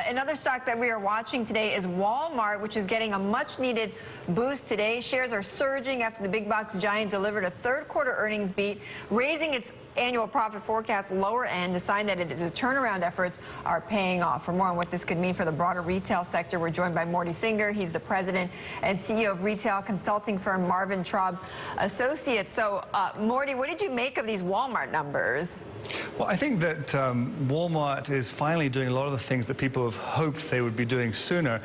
Another stock that we are watching today is Wal-Mart, which is getting a much-needed boost today. Shares are surging after the big box giant delivered a third-quarter earnings beat, raising its annual profit forecast lower end, a sign that its turnaround efforts are paying off. For more on what this could mean for the broader retail sector, we're joined by Morty Singer. He's the president and CEO of retail consulting firm Marvin Traub Associates. So, Morty, what did you make of these Walmart numbers? Well, I think that Walmart is finally doing a lot of the things that people have hoped they would be doing sooner,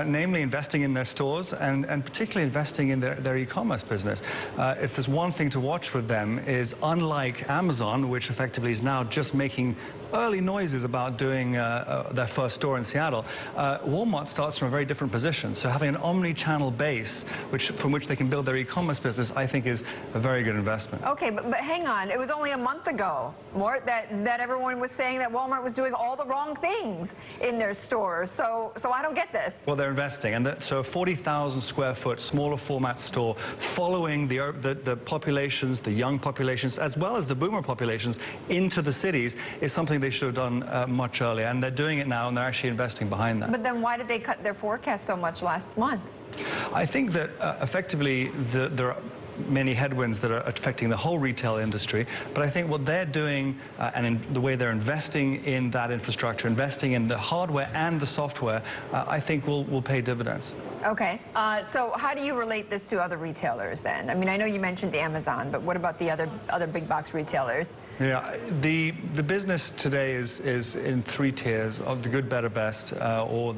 namely investing in their stores and particularly investing in their e-commerce business. If there's one thing to watch with them is, unlike Amazon, which effectively is now just making early noises about doing their first store in Seattle, Walmart starts from a very different position. So having an omni-channel base from which they can build their e-commerce business, I think is a very good investment. Okay, but hang on. It was only a month ago, Mort, that everyone was saying that Walmart was doing all the wrong things in their stores. So I don't get this. Well, they're investing. And so a 40,000 square foot, smaller format store following the populations, the young populations, as well as the boomer populations into the cities is something they should have done much earlier. And they're doing it now, and they're actually investing behind that. But then why did they cut their forecast so much last month? I think that effectively there are many headwinds that are affecting the whole retail industry, but I think what they're doing and in the way they're investing in that infrastructure, investing in the hardware and the software, I think will pay dividends. Okay, so how do you relate this to other retailers then? I mean, I know you mentioned Amazon, but what about the other big box retailers? Yeah, the business today is in three tiers of the good, better, best, or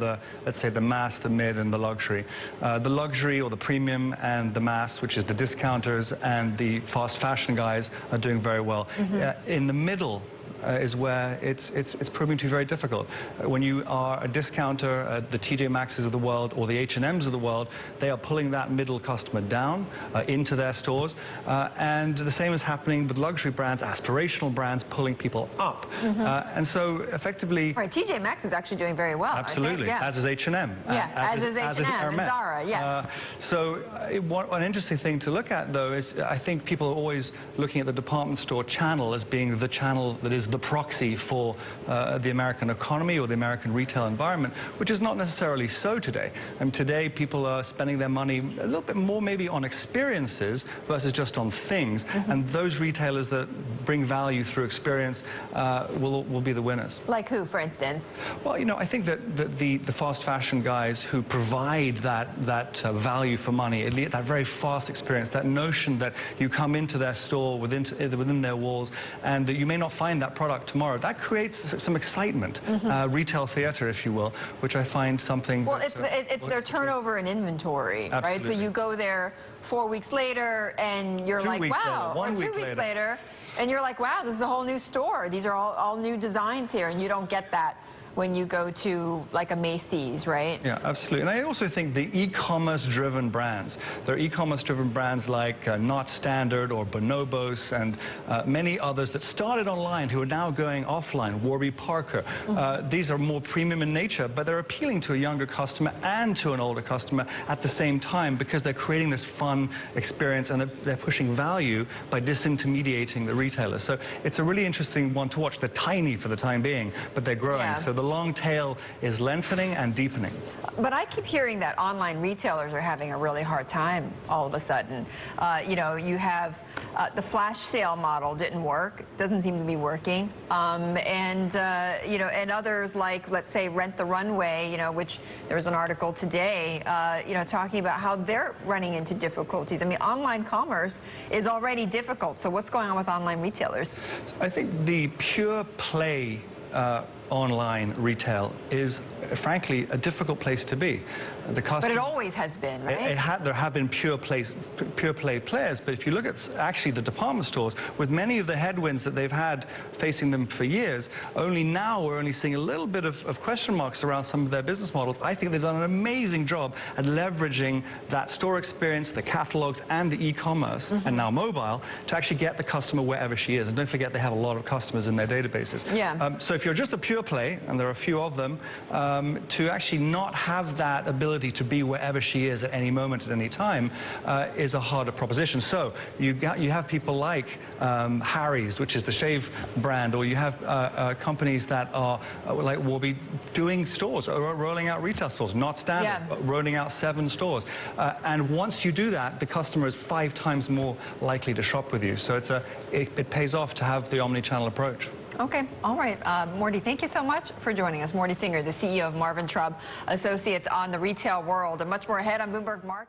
let's say the mass, the mid, and the luxury. The luxury or the premium and the mass, which is the discounters and the fast fashion guys, are doing very well. In the middle is where it's proving to be very difficult. When you are a discounter, the TJ Maxx's of the world or the H&M's of the world, they are pulling that middle customer down into their stores. And the same is happening with luxury brands, aspirational brands, pulling people up. And so effectively... Right, TJ Maxx is actually doing very well. Absolutely, as is H&M. Yeah, as is H&M and Zara, yes. So one interesting thing to look at, though, is I think people are always looking at the department store channel as being the channel that is the proxy for the American economy or the American retail environment, which is not necessarily so today. And today people are spending their money a little bit more maybe on experiences versus just on things. And those retailers that bring value through experience will be the winners. Like who, for instance? Well, you know, I think that the fast fashion guys who provide that value for money, that very fast experience, that notion that you come into their store within their walls and that you may not find that product tomorrow, that creates some excitement, retail theater, if you will, which I find something... Well, it's their turnover in inventory, right? So you go there 4 weeks later and you're like, wow, or 2 weeks later, and you're like, wow, this is a whole new store. These are all new designs here, and you don't get that when you go to like a Macy's, right? Yeah, absolutely. And I also think the e-commerce driven brands, there are e-commerce driven brands like Not Standard or Bonobos and many others that started online who are now going offline, Warby Parker. These are more premium in nature, but they're appealing to a younger customer and to an older customer at the same time because they're creating this fun experience and they're pushing value by disintermediating the retailers. So it's a really interesting one to watch. They're tiny for the time being, but they're growing. Yeah. So the long tail is lengthening and deepening. But I keep hearing that online retailers are having a really hard time all of a sudden. You know, you have the flash sale model didn't work, doesn't seem to be working. You know, and others like, let's say, Rent the Runway, you know, which there was an article today, you know, talking about how they're running into difficulties. I mean, online commerce is already difficult. So what's going on with online retailers? I think the pure play online retail is, frankly, a difficult place to be. But it always has been, right? There have been pure play players, but if you look at actually the department stores, with many of the headwinds that they've had facing them for years, only now we're only seeing a little bit of question marks around some of their business models. I think they've done an amazing job at leveraging that store experience, the catalogs, and the e-commerce, and now mobile, to actually get the customer wherever she is. And don't forget, they have a lot of customers in their databases. Yeah. So if you're just a pure pure play, and there are a few of them, to actually not have that ability to be wherever she is at any moment, at any time, is a harder proposition. So you have people like Harry's, which is the shave brand, or you have companies that are will be doing stores, or rolling out retail stores, not standard, rolling out 7 stores. And once you do that, the customer is 5 times more likely to shop with you. So it pays off to have the omni-channel approach. Okay, all right. Morty, thank you so much for joining us. Morty Singer, the CEO of Marvin Trubb Associates on the retail world. And much more ahead on Bloomberg Market.